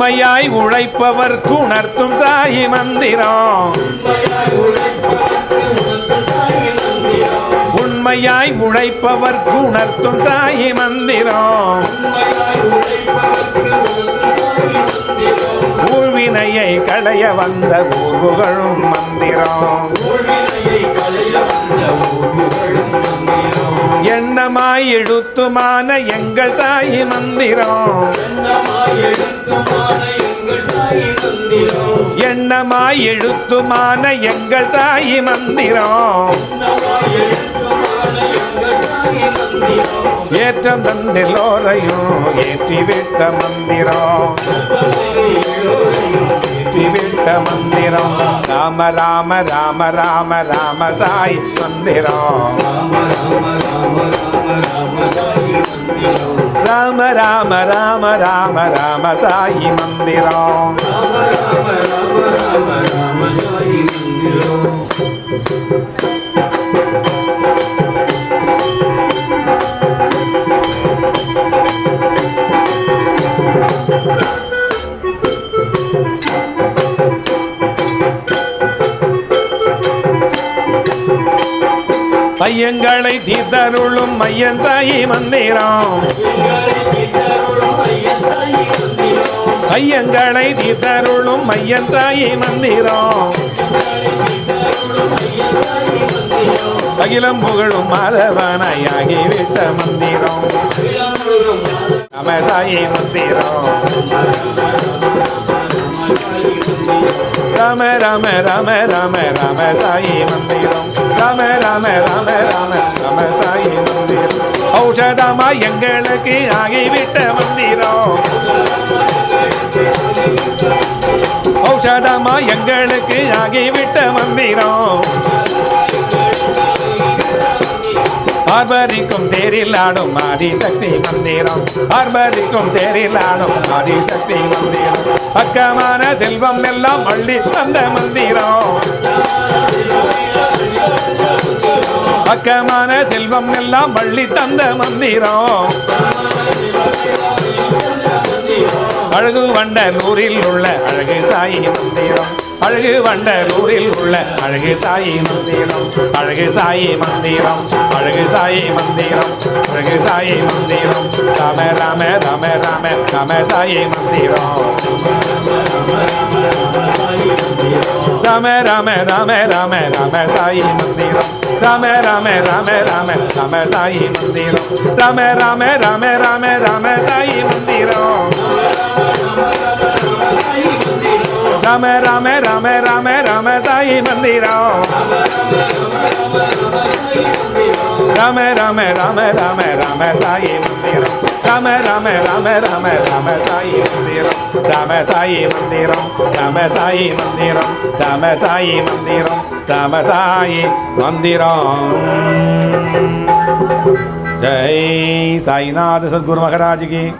உண்மையாய் உழைப்பவர்க்கு உணர்த்தும் சாயி மந்திரம். உண்மையாய் உழைப்பவர்க்கு உணர்த்தும் சாயி மந்திரம். ஊழ்வினையை களைய வந்த ஊர்வுகளும் மந்திரம். எண்ணமாய் எழுத்துமான எங்கள் சாயி மந்திரம். எண்ணமாய் எழுத்துமான எங்கள் சாயி மந்திரம். ஏற்றம் தந்தெல்லோரையும் ஏற்றிவிட்ட மந்திரம். ஏற்றிவிட்ட மந்திரம். ராம ராம ராம ராம ராம சாயி மந்திரம். ராம ராம ராம ராம ராம சாயி மந்திரம். ஐயங்களை தீர்த்தருளும் ஐயன் சாயி மந்திரம். ஐயங்களை தீர்த்தருளும் ஐயன் சாயி மந்திரம். அகிலம் புகழும் மாதவனாயாகிவிட்ட மந்திரம். நம சாயி மந்திரம். ராம ராம ராம ராம ராம சாயி மந்திரம். ராம ராம ராம ராம ராம சாயி மந்திரம். ஔஷதமா எங்களுக்கு ஆகிவிட்ட மந்திரம். ஔஷதமா எங்களுக்கு ஆகிவிட்ட மந்திரம். ஆர்ப்பரிக்கும் தேரில் ஆடும் ஆதிசக்தி மந்திரம். ஆர்ப்பரிக்கும் தேரில் ஆடும் ஆதிசக்தி மந்திரம். பக்கமான செல்வம் எல்லாம் அள்ளி தந்த மந்திரம். பக்கமான செல்வம் எல்லாம் அள்ளி தந்த மந்திரம். அழகு வண்டலூரில் உள்ள அழகு சாயி மந்திரம். அழகு வண்டலூரில் உள்ள அழகு சாயி மந்திரம். அழகு சாயி மந்திரம். அழகு சாயி மந்திரம். அழகு சாயி மந்திரம். ராம ராம ராம ராம ராம சாயி மந்திரம். ராம ராம ராம ராம ராம சாயி மந்திரம். ராம ராம ராம ராம ராம சாயி மந்திரம். ராம ராம ராம ராம ராம சாயி மந்திரம். ராம ராம ராம ராம ராம சாயி மந்திரம். ராம ராம ராம ராம ராம சாயி மந்திரம். ராம ராம ராம ராம ராம சாயி மந்திரம். ராம சாயி மந்திரம். ராம சாயி மந்திரம். ராம சாயி மந்திரம். ராம சாயி மந்திரம். ஜெய் சாய்நாத சத்குரு மகாராஜ் கி.